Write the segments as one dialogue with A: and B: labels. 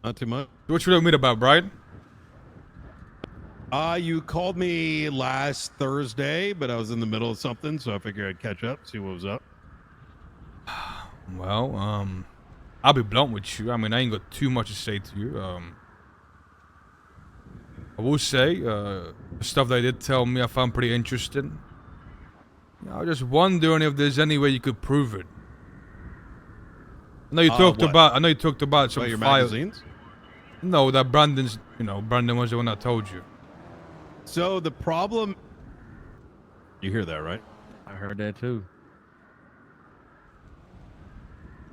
A: Not too much.
B: What you want to meet about, Brian?
A: You called me last Thursday, but I was in the middle of something, so I figured I'd catch up, see what was up.
B: Well, I'll be blunt with you. I mean, I ain't got too much to say to you. I will say, the stuff they did tell me I found pretty interesting. I was just wondering if there's any way you could prove it. I know you talked about some
A: your
B: files.
A: magazines?
B: No, that Brandon's. Brandon was the one that told you.
A: So the problem. You hear that, right?
C: I heard that too.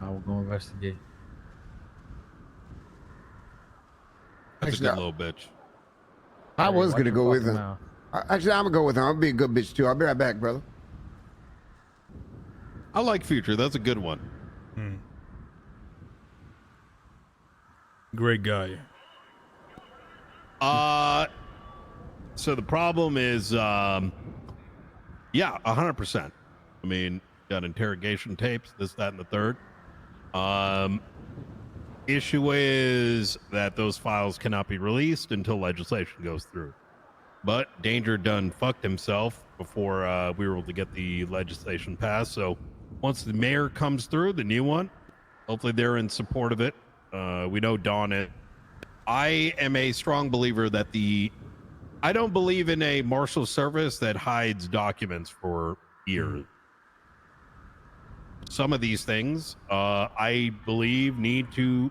C: I will go investigate.
A: That's a good little bitch.
D: I was gonna go with him. Actually, I'm gonna go with him. I'll be a good bitch too. I'll be right back, brother.
A: I like Future. That's a good one.
B: Great guy.
A: So the problem is, yeah, 100%. I mean, got interrogation tapes, this, that, and the third. Issue is that those files cannot be released until legislation goes through. But Danger done fucked himself before we were able to get the legislation passed. So once the mayor comes through, the new one, hopefully they're in support of it. We know Dawn it. I am a strong believer that I don't believe in a Marshal service that hides documents for years. Some of these things, I believe, need to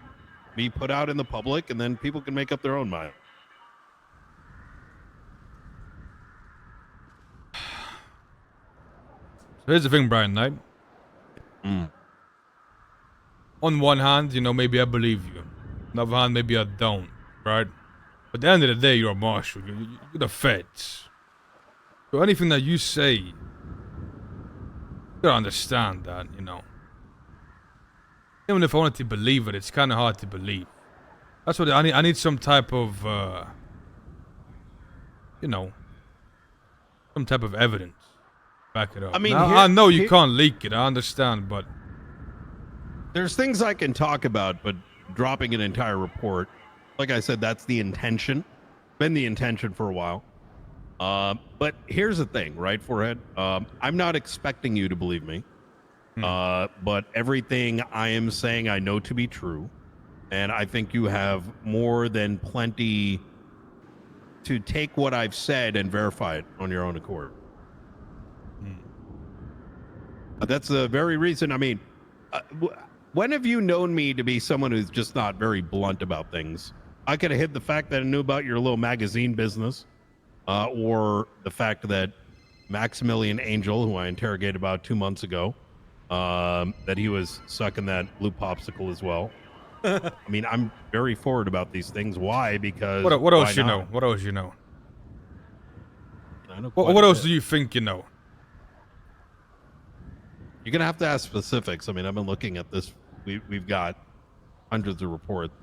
A: be put out in the public, and then people can make up their own mind.
B: So here's the thing, Brian Knight. On one hand, maybe I believe you. On the other hand, maybe I don't, right? But at the end of the day, you're a marshal. You're the feds. So anything that you say, you gotta understand that, Even if I wanted to believe it, it's kind of hard to believe. That's what I need. I need some type of, some type of evidence. Back it up.
A: I mean,
B: now, I know you can't leak it. I understand, but
A: there's things I can talk about, but dropping an entire report, like I said, that's the intention. Been the intention for a while. But here's the thing, right, Forehead? I'm not expecting you to believe me. But everything I am saying I know to be true. And I think you have more than plenty to take what I've said and verify it on your own accord. That's the very reason. I mean, when have you known me to be someone who's just not very blunt about things? I could have hid the fact that I knew about your little magazine business, or the fact that Maximilian Angel, who I interrogated about 2 months ago, that he was sucking that blue popsicle as well. I mean, I'm very forward about these things. Why? Because
B: what else you know? What else you know? What else do you think you know?
A: You're gonna have to ask specifics. I mean, I've been looking at this. We've got hundreds of reports.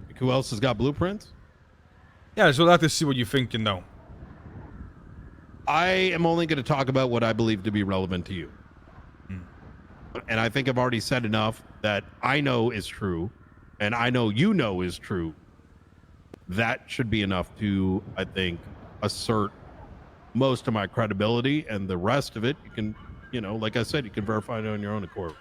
A: Like, who else has got blueprints?
B: Yeah, so I'd like to see what you think you know.
A: I am only going to talk about what I believe to be relevant to you. And I think I've already said enough that I know is true, and I know you know is true. That should be enough to, I think, assert most of my credibility, and the rest of it, you can, like I said, you can verify it on your own accord.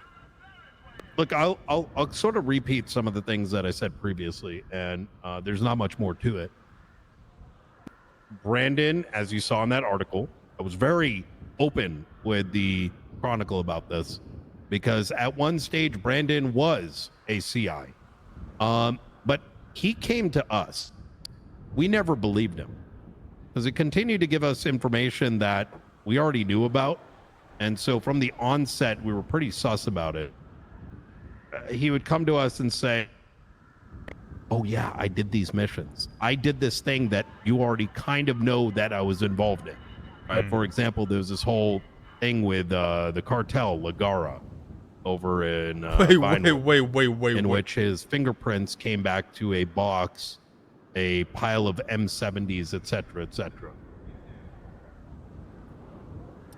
A: Look, I'll sort of repeat some of the things that I said previously, and there's not much more to it. Brandon, as you saw in that article, I was very open with the Chronicle about this, because at one stage Brandon was a CI, but he came to us. We never believed him because he continued to give us information that we already knew about, and so from the onset we were pretty sus about it. He would come to us and say, oh yeah, I did these missions. I did this thing that you already kind of know that I was involved in. Right? For example, there's this whole thing with the Cartel, Lagara, over in
B: wait,
A: in which his fingerprints came back to a box, a pile of M70s, etc., etc.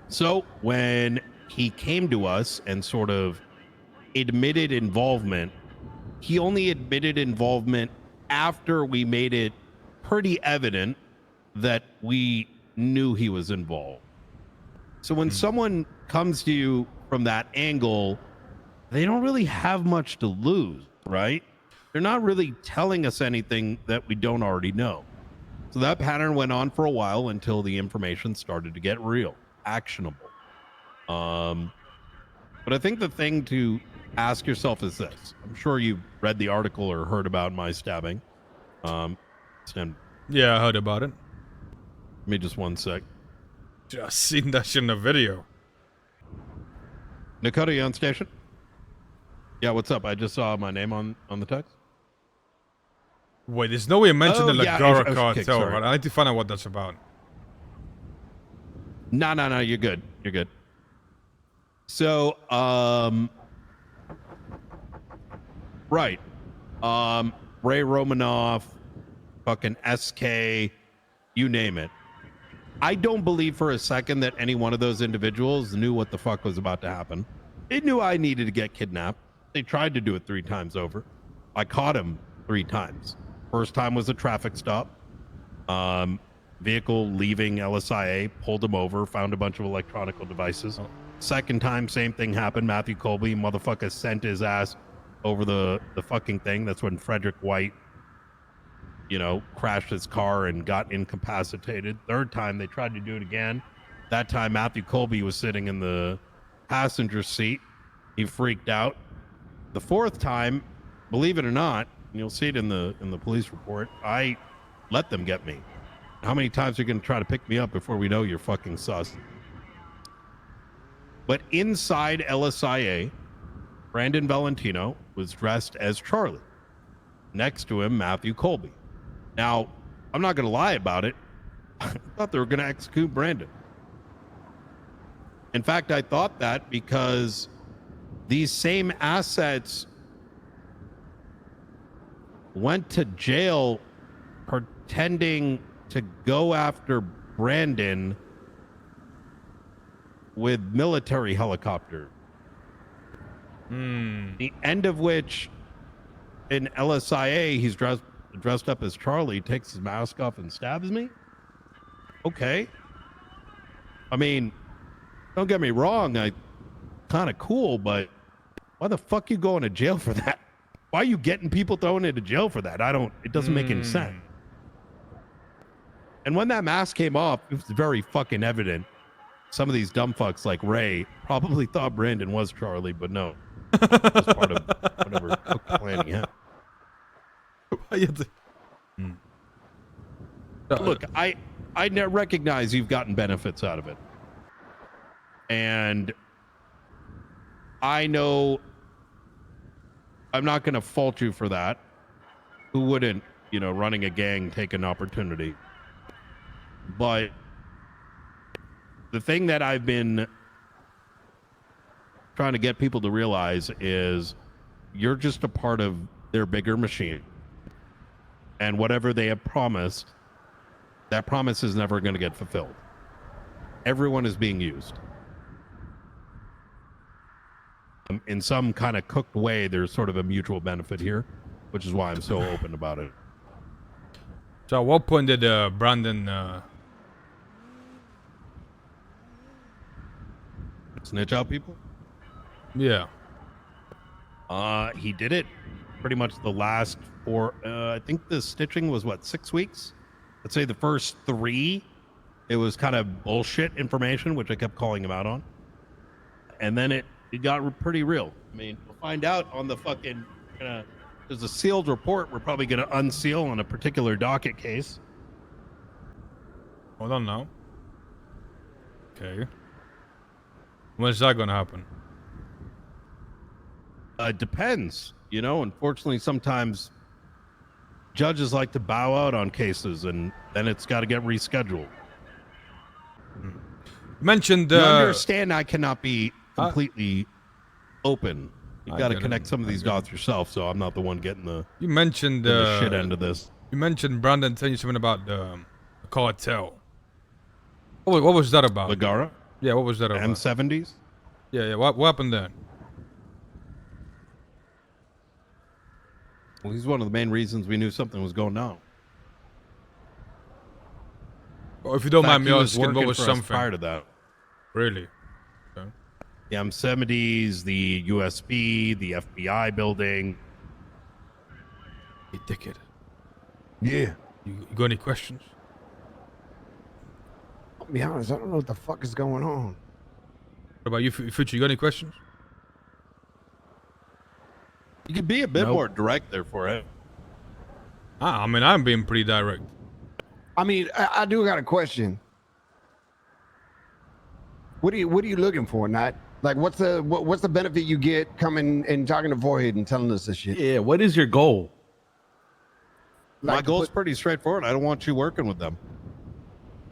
A: So when he came to us and sort of admitted involvement, he only admitted involvement after we made it pretty evident that we knew he was involved. So when someone comes to you from that angle, they don't really have much to lose, right? They're not really telling us anything that we don't already know. So that pattern went on for a while until the information started to get real, actionable. But I think the thing to ask yourself is this. I'm sure you've read the article or heard about my stabbing. Stand,
B: Yeah, I heard about it.
A: give me just one sec.
B: Just seen that shit in the video.
A: Nakota, you on station? Yeah, what's up? I just saw my name on the text.
B: Wait, there's no way you mentioned
A: Oh,
B: the
A: yeah,
B: Lagara
A: okay,
B: cartel,
A: sorry.
B: right? I need to find out what that's about.
A: No, you're good. You're good. So, right. Ray Romanoff, fucking SK, you name it. I don't believe for a second that any one of those individuals knew what the fuck was about to happen. They knew I needed to get kidnapped. They tried to do it 3 times over. I caught him 3 times. First time was a traffic stop. Vehicle leaving LSIA, pulled him over, found a bunch of electronic devices. Second time, same thing happened. Matthew Colby, motherfucker, sent his ass over the fucking thing. That's when Frederick White, crashed his car and got incapacitated. Third time, they tried to do it again. That time, Matthew Colby was sitting in the passenger seat. He freaked out. The fourth time, believe it or not, and you'll see it in the police report, I let them get me. How many times are you going to try to pick me up before we know you're fucking sus? But inside LSIA, Brandon Valentino was dressed as Charlie. Next to him, Matthew Colby. Now, I'm not going to lie about it. I thought they were going to execute Brandon. In fact, I thought that because these same assets went to jail pretending to go after Brandon with military helicopter. The end of which, in LSIA, he's dressed up as Charlie, takes his mask off and stabs me. Okay. I mean, don't get me wrong, I kind of cool, but why the fuck you going to jail for that? Why are you getting people thrown into jail for that? It doesn't make any sense. And when that mask came off, it was very fucking evident. Some of these dumb fucks like Ray probably thought Brandon was Charlie, but no. It was part of whatever cook plan he had. Look, I recognize you've gotten benefits out of it. And I know I'm not going to fault you for that. Who wouldn't, running a gang, take an opportunity? But the thing that I've been trying to get people to realize is you're just a part of their bigger machine. And whatever they have promised, that promise is never going to get fulfilled. Everyone is being used. In some kind of cooked way, there's sort of a mutual benefit here, which is why I'm so open about it.
B: So at what point did Brandon
A: snitch out people?
B: Yeah.
A: He did it pretty much the last 4, I think the stitching was 6 weeks? I'd say the first 3, it was kind of bullshit information, which I kept calling him out on. And then it got pretty real. I mean, we'll find out on the fucking, there's a sealed report we're probably going to unseal on a particular docket case.
B: Hold on now. Okay. When's that going to happen?
A: It depends. Unfortunately, sometimes judges like to bow out on cases, and then it's got to get rescheduled.
B: You mentioned...
A: You understand I cannot be completely open. You got to connect some of these dots yourself, so I'm not the one getting the
B: You mentioned
A: the shit end of this.
B: You mentioned Brandon telling you something about the cartel. What was that about?
A: Lagara?
B: Yeah, what was that about?
A: M70s?
B: Yeah. What happened there?
A: Well, he's one of the main reasons we knew something was going on.
B: Or if you don't mind me asking, what
A: working
B: was
A: for us
B: something?
A: prior to that?
B: Really? Okay.
A: The M70s, the USB, the FBI building.
B: Hey, dickhead.
D: Yeah.
B: You got any questions?
D: I'll be honest, I don't know what the fuck is going on.
B: What about you, Future? You got any questions?
A: You could be a bit
C: Nope.
A: more direct there for it.
B: I mean, I'm being pretty direct.
D: I mean, I do got a question. What are you looking for, Nat? Like, what's the benefit you get coming and talking to Void and telling us this shit?
C: Yeah, what is your goal?
A: My
D: Like,
A: goal is pretty straightforward. I don't want you working with them.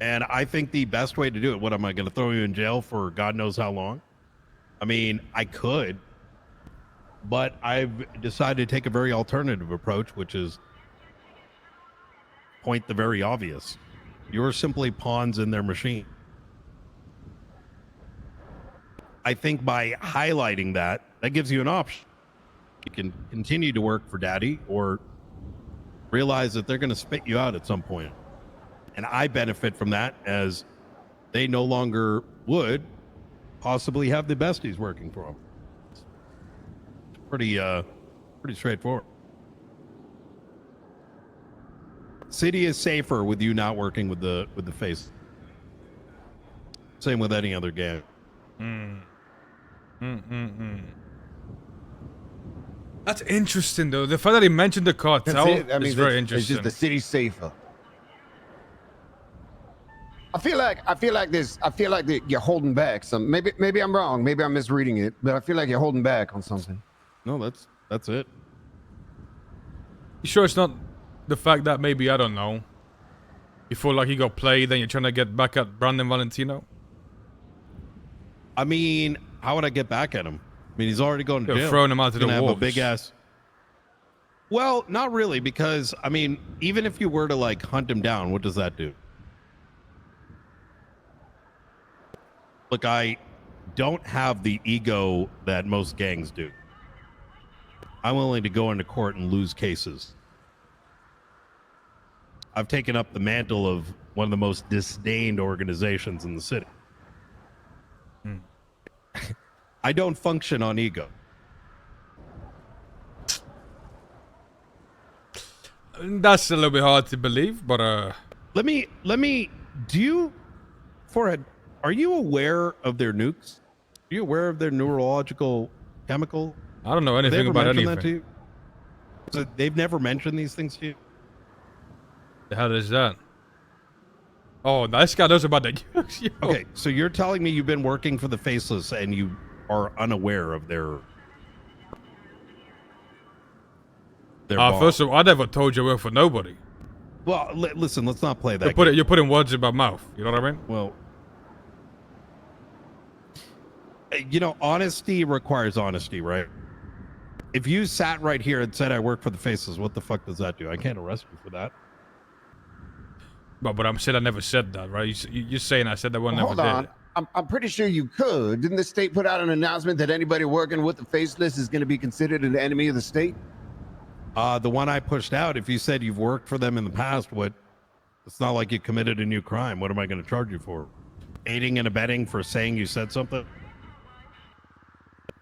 A: And I think the best way to do it, what am I going to throw you in jail for God knows how long? I mean, I could, but I've decided to take a very alternative approach, which is point the very obvious. You're simply pawns in their machine. I think by highlighting that gives you an option. You can continue to work for Daddy or realize that they're going to spit you out at some point. And I benefit from that as they no longer would possibly have the besties working for them. It's pretty straightforward. City is safer with you not working with the face. Same with any other game.
B: That's interesting, though. The fact that he mentioned the cartel is very interesting.
D: It's just the city's safer. I feel like that you're holding back some. Maybe I'm wrong. Maybe I'm misreading it, but I feel like you're holding back on something.
A: No, that's it.
B: You sure it's not the fact that maybe, I don't know, you feel like he got played, then you're trying to get back at Brandon Valentino?
A: I mean, how would I get back at him? I mean, he's already going to
B: You're
A: jail.
B: throwing him out to
A: He's
B: the
A: gonna have
B: wolves.
A: a big ass. Well, not really, because I mean, even if you were to like hunt him down, what does that do? Look, I don't have the ego that most gangs do. I'm willing to go into court and lose cases. I've taken up the mantle of one of the most disdained organizations in the city. I don't function on ego.
B: That's a little bit hard to believe, but
A: Let me do you Forehead, are you aware of their nukes? Are you aware of their neurological chemical?
B: I don't know
A: Have they
B: anything
A: ever
B: about
A: mentioned
B: anything.
A: that to you? So they've never mentioned these things to you?
B: The hell is that? Oh, this guy knows about the nukes. Yo.
A: Okay, so you're telling me you've been working for the Faceless and you are unaware of their bomb.
B: First of all, I never told you I work for nobody.
A: Well, listen, let's not play that.
B: You're putting words in my mouth. You know what I mean?
A: Well, you know, honesty requires honesty, right? If you sat right here and said I work for the Faceless, what the fuck does that do? I can't arrest you for that.
B: But I'm saying I never said that, right? You're saying I said that one never
D: Hold
B: did.
D: on. I'm pretty sure you could. Didn't the state put out an announcement that anybody working with the Faceless is going to be considered an enemy of the state?
A: The one I pushed out, if you said you've worked for them in the past, it's not like you committed a new crime. What am I going to charge you for? Aiding and abetting for saying you said something?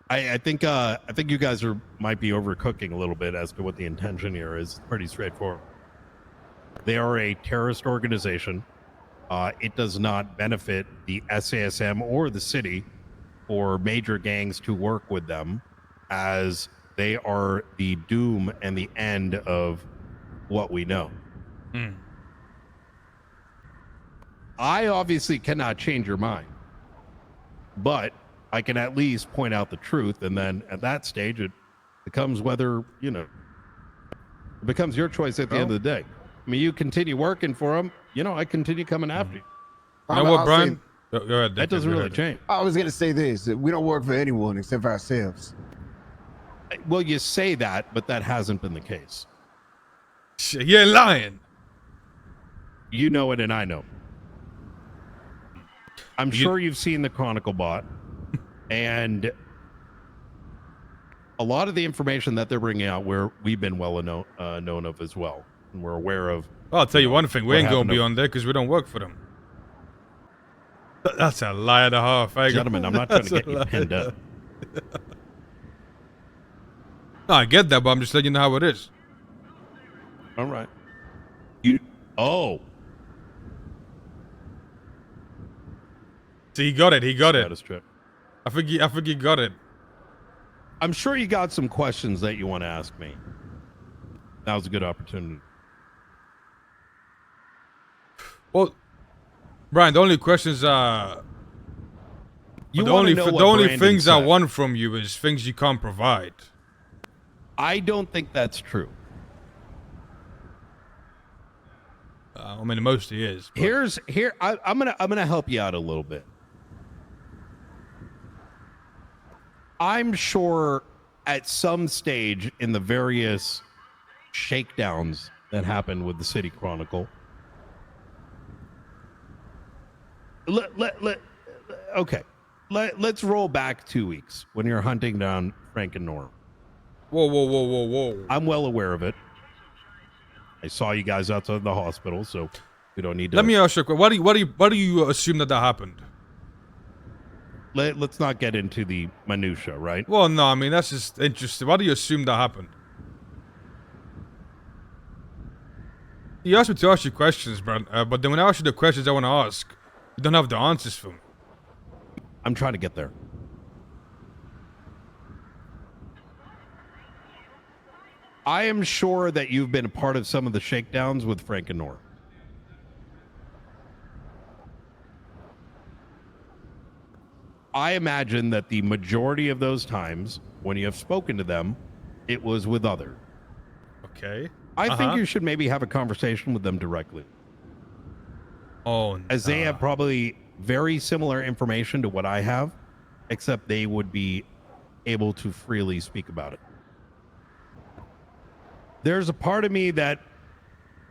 A: I think you guys might be overcooking a little bit as to what the intention here is. It's pretty straightforward. They are a terrorist organization. It does not benefit the SASM or the city or major gangs to work with them, as they are the doom and the end of what we know. I obviously cannot change your mind, but I can at least point out the truth, and then at that stage, it becomes whether, you know, it becomes your choice at the end of the day. I mean, you continue working for them, you know, I continue coming after you.
B: You know what,
D: I'll
B: Brian?
D: say-
B: Go ahead.
A: That doesn't really change.
D: I was going to say this. We don't work for anyone except for ourselves.
A: Well, you say that, but that hasn't been the case.
B: Shit, you ain't lying.
A: You know it, and I know. I'm sure you've seen the Chronicle bot, and a lot of the information that they're bringing out, we've been known of as well, and we're aware of.
B: Well, I'll tell you
A: know,
B: one thing: we
A: what
B: ain't gonna
A: happened
B: be
A: to-
B: on there because we don't work for them. That's a lie and a half, eh?
A: Gentlemen, I'm not trying to
B: That's
A: get
B: a
A: you
B: lie.
A: pinned up.
B: No, I get that, but I'm just letting you know how it is.
A: All right. You. Oh.
B: See, he got it. He got it.
A: Status trip.
B: I think he got it.
A: I'm sure you got some questions that you want to ask me. That was a good opportunity.
B: Well, Brian, the only questions are
A: You
B: the
A: want
B: only
A: to know
B: the
A: what
B: only
A: Brandon
B: things I
A: said.
B: want from you is things you can't provide.
A: I don't think that's true.
B: I mean, mostly is. But
A: I'm gonna help you out a little bit. I'm sure at some stage in the various shakedowns that happened with the City Chronicle. Let's roll back 2 weeks when you're hunting down Frank and Norm.
B: Whoa.
A: I'm well aware of it. I saw you guys outside the hospital, so we don't need to.
B: Let me ask you a question. Why do you assume that happened?
A: Let's not get into the minutia, right?
B: Well, no, I mean that's just interesting. Why do you assume that happened? You asked me to ask you questions, but then when I ask you the questions I want to ask, you don't have the answers for me.
A: I'm trying to get there. I am sure that you've been a part of some of the shakedowns with Frank and Norm. I imagine that the majority of those times when you have spoken to them, it was with others.
B: Okay.
A: I think you should maybe have a conversation with them directly,
B: Oh,
A: as they have probably very similar information to what I have, except they would be able to freely speak about it. There's a part of me that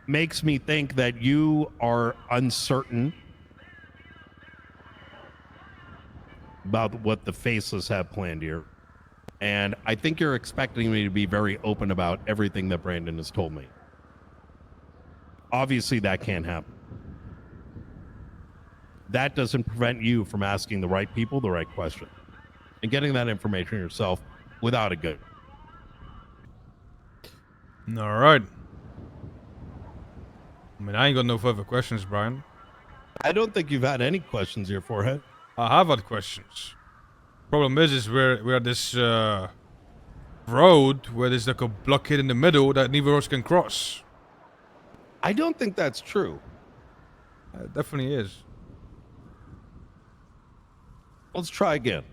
A: makes me think that you are uncertain about what the Faceless have planned here. And I think you're expecting me to be very open about everything that Brandon has told me. Obviously, that can't happen. That doesn't prevent you from asking the right people the right question and getting that information yourself without a good.
B: All right. I mean, I ain't got no further questions, Brian.
A: I don't think you've had any questions here, Forehead.
B: I have had questions. Problem is we're at this road where there's like a blockade in the middle that neither of us can cross.
A: I don't think that's true.
B: It definitely is.
A: Let's try again.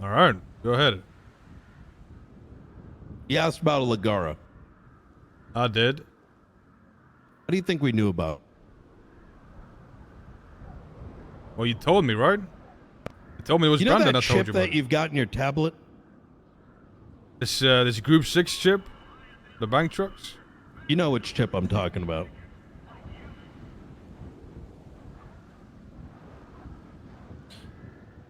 B: All right, go ahead.
A: You asked about a Ligara.
B: I did.
A: What do you think we knew about?
B: Well, you told me, right? You told me it was
A: You know
B: Brandon
A: that
B: that told
A: chip
B: you
A: that
B: about it.
A: you've got in your tablet?
B: This Group 6 chip? The bank trucks?
A: You know which chip I'm talking about.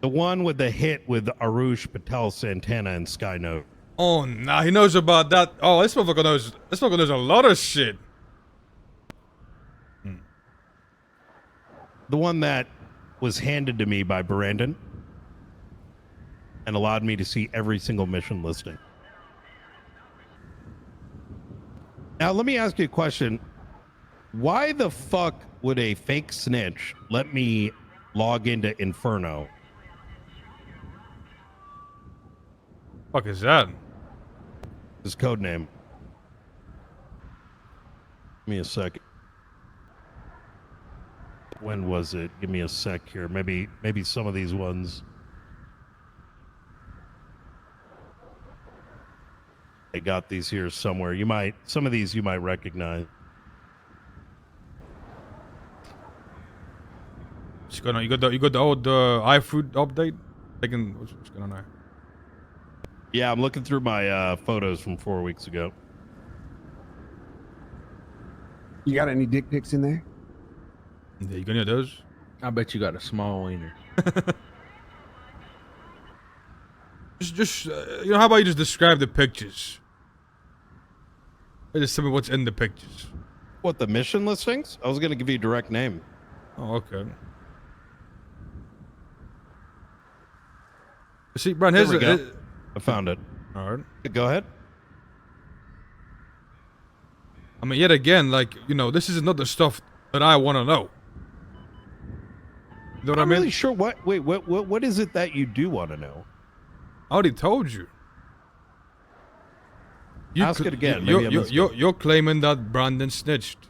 A: The one with the hit with Arush Patel Santana and Skynote.
B: Oh, nah, he knows about that. Oh, this motherfucker knows a lot of shit.
A: The one that was handed to me by Brandon and allowed me to see every single mission listing. Now, let me ask you a question. Why the fuck would a fake snitch let me log into Inferno?
B: Fuck is that?
A: His code name. Give me a second. When was it? Give me a sec here. Maybe some of these ones. I got these here somewhere. Some of these you might recognize.
B: You got the old iFruit update? What's going on there?
A: Yeah, I'm looking through my photos from 4 weeks ago.
D: You got any dick pics in there?
B: Yeah, you got any of those?
C: I bet you got a small wiener.
B: Just you know, how about you just describe the pictures? Just tell me what's in the pictures.
A: What, the mission listings? I was gonna give you a direct name.
B: Oh, okay. See, Brian, here's
A: There we go. I found it.
B: All right.
A: Go ahead.
B: I mean, yet again, like, you know, this is not the stuff that I want to know. You know what I
A: I'm
B: mean?
A: really sure. What is it that you do want to know?
B: I already told you.
A: Ask it again. Maybe I missed it.
B: You're claiming that Brandon snitched.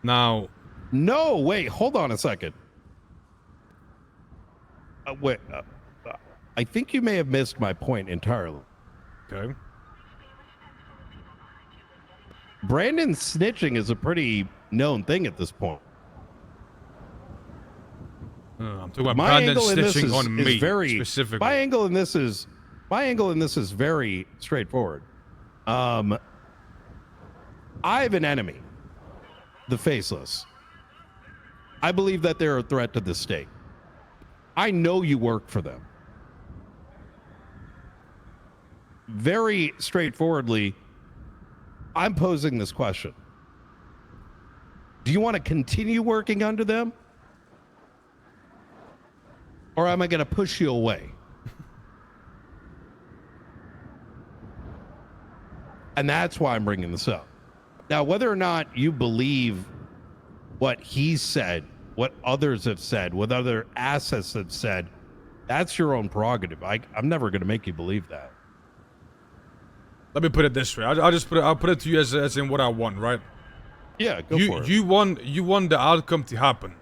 B: Now.
A: No, wait. Hold on a second. I think you may have missed my point entirely.
B: Okay.
A: Brandon snitching is a pretty known thing at this point.
B: I'm talking about
A: My
B: Brandon
A: angle in this
B: snitching
A: is,
B: on me
A: very
B: specifically.
A: My angle in this is very straightforward. I have an enemy, the Faceless. I believe that they're a threat to the state. I know you work for them. Very straightforwardly, I'm posing this question. Do you want to continue working under them? Or am I going to push you away? And that's why I'm bringing this up. Now, whether or not you believe what he said, what others have said, what other assets have said, that's your own prerogative. I'm never going to make you believe that.
B: Let me put it this way. I'll put it to you as in what I want, right?
A: Yeah, go for it.
B: You want the outcome to happen.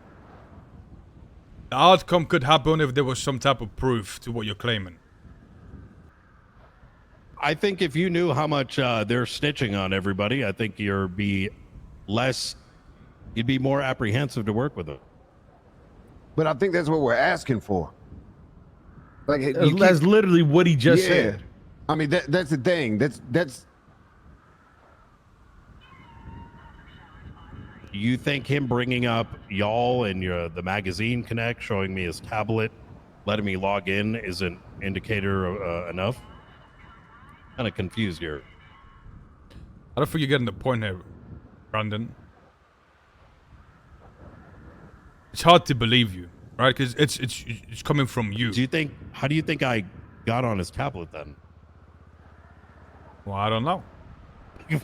B: The outcome could happen if there was some type of proof to what you're claiming.
A: I think if you knew how much they're snitching on everybody, I think you'd be more apprehensive to work with them.
D: But I think that's what we're asking for. Like
C: That's literally what he just said.
D: I mean, that's the thing. That's.
A: You think him bringing up y'all and the magazine connect, showing me his tablet, letting me log in, is an indicator enough? Kind of confused here.
B: I don't think you're getting the point here, Brandon. It's hard to believe you, right? Because it's coming from you.
A: How do you think I got on his tablet then?
B: Well, I don't know.
A: Do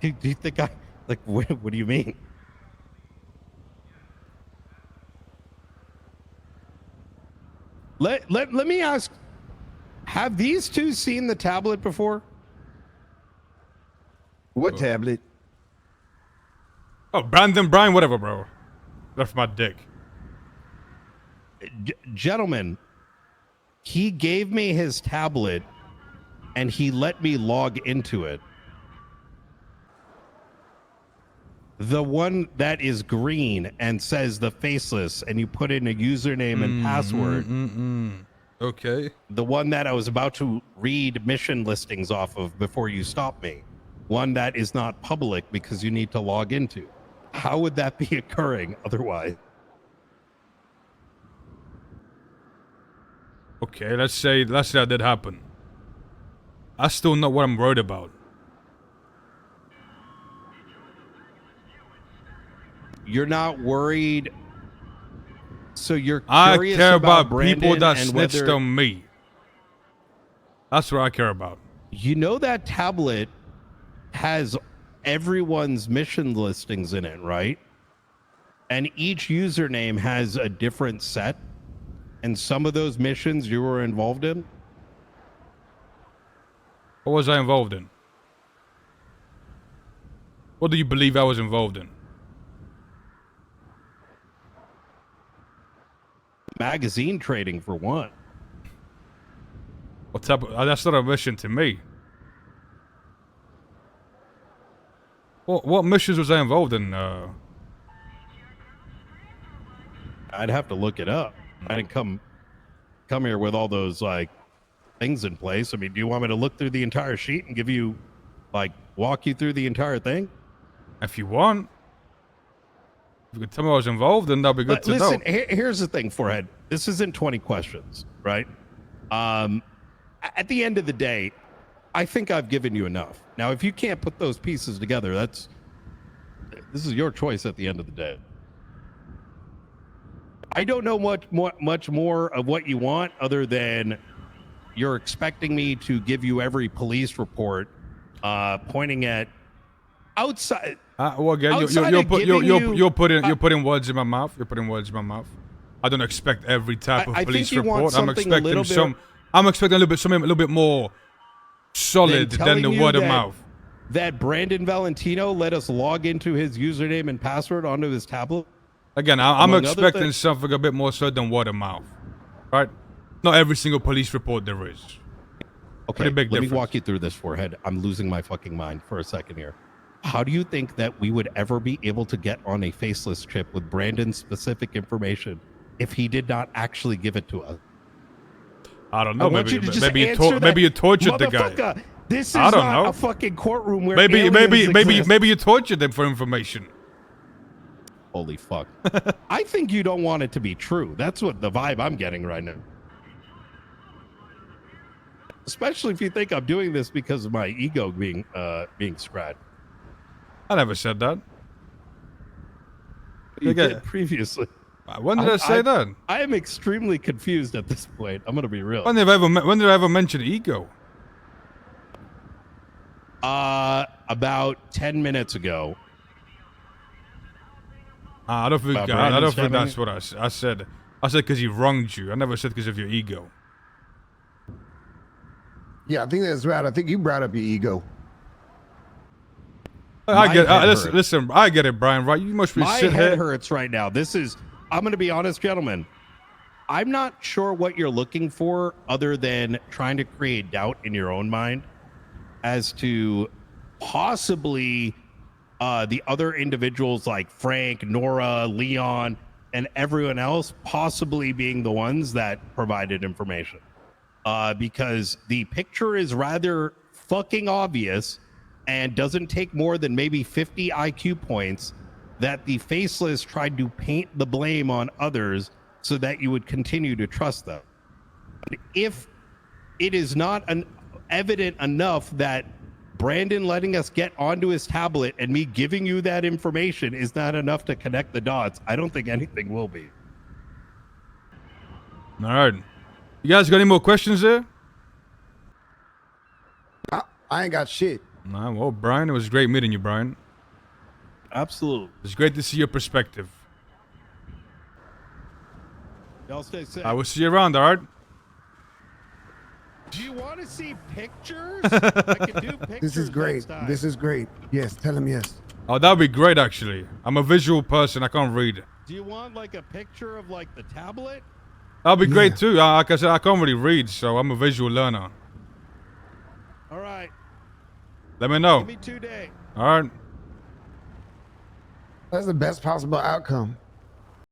A: you think what do you mean? Let me ask, have these two seen the tablet before?
D: What tablet?
B: Oh, Brandon, Brian, whatever, bro. That's my dick.
A: Gentlemen, he gave me his tablet and he let me log into it. The one that is green and says the Faceless, and you put in a username and password.
B: Okay.
A: The one that I was about to read mission listings off of before you stopped me. One that is not public because you need to log into. How would that be occurring otherwise?
B: Okay, let's say that did happen. That's still not what I'm worried about.
A: You're not worried. So you're
B: I
A: curious
B: care about
A: Brandon
B: people that
A: and
B: snitched
A: whether,
B: on me. That's what I care about.
A: you know, that tablet has everyone's mission listings in it, right? And each username has a different set. And some of those missions you were involved in.
B: What was I involved in? What do you believe I was involved in?
A: Magazine trading, for one.
B: What type of, that's not a mission to me. What missions was I involved in?
A: I'd have to look it up. I didn't come here with all those like things in place. I mean, do you want me to look through the entire sheet and give you, like, walk you through the entire thing?
B: If you want. If you could tell me I was involved, then that'd be good to know.
A: Listen, here's the thing, Forehead. This isn't 20 questions, right? At the end of the day, I think I've given you enough. Now, if you can't put those pieces together, this is your choice at the end of the day. I don't know much more of what you want other than you're expecting me to give you every police report pointing at outside.
B: Well, again,
A: outside
B: you're
A: of giving you-
B: you're putting words in my mouth. You're putting words in my mouth. I don't expect every type of
A: I
B: police
A: think you want
B: report. I'm
A: something a
B: expecting
A: little bit-
B: I'm expecting something a little bit more solid than
A: telling
B: the
A: you
B: word of
A: that-
B: mouth.
A: That Brandon Valentino let us log into his username and password onto his tablet.
B: Again, I'm
A: Among other
B: expecting
A: things-
B: something a bit more solid than word of mouth, right? Not every single police report there is.
A: Okay,
B: Pretty big
A: let me
B: difference.
A: walk you through this, Forehead. I'm losing my fucking mind for a second here. How do you think that we would ever be able to get on a Faceless trip with Brandon's specific information if he did not actually give it to us?
B: I don't
A: I
B: know.
A: want you to just answer that.
B: Maybe you tortured the guy.
A: Motherfucker, this is
B: I don't
A: not
B: know.
A: a fucking courtroom where
B: Maybe
A: aliens exist.
B: you tortured them for information.
A: Holy fuck. I think you don't want it to be true. That's what the vibe I'm getting right now. Especially if you think I'm doing this because of my ego being scratched.
B: I never said that.
A: You
B: Okay.
A: did previously.
B: When did I say that?
A: I am extremely confused at this point. I'm gonna be real.
B: When did I ever mention ego?
A: About 10 minutes ago.
B: I don't think
A: Brandon's
B: that's
A: having-
B: what I said. I said because he wronged you. I never said because of your ego.
D: Yeah, I think that's right. I think you brought up your ego.
B: I
A: My
B: get.
A: head
B: Listen,
A: hurt.
B: listen. I get it, Brian. Right? You must be
A: My
B: sitting
A: head
B: here.
A: hurts right now. I'm going to be honest, gentlemen. I'm not sure what you're looking for other than trying to create doubt in your own mind as to possibly the other individuals like Frank, Nora, Leon, and everyone else possibly being the ones that provided information. Because the picture is rather fucking obvious and doesn't take more than maybe 50 IQ points that the Faceless tried to paint the blame on others so that you would continue to trust them. But if it is not evident enough that Brandon letting us get onto his tablet and me giving you that information is not enough to connect the dots, I don't think anything will be.
B: All right. You guys got any more questions there?
D: I ain't got shit.
B: Nah. Well, Brian, it was great meeting you, Brian.
A: Absolutely.
B: It's great to see your perspective.
A: Y'all stay safe.
B: I will see you around. All right.
A: Do you want to see pictures? I can do pictures.
D: This is great.
A: next time.
D: This is great. Yes, tell him yes.
B: Oh, that'd be great. Actually, I'm a visual person. I can't read.
A: Do you want like a picture of like the tablet?
B: That'd be
D: Yeah.
B: great too. Like I said, I can't really read, so I'm a visual learner.
A: All right.
B: Let me know.
A: Give me 2 days.
B: All right.
D: That's the best possible outcome.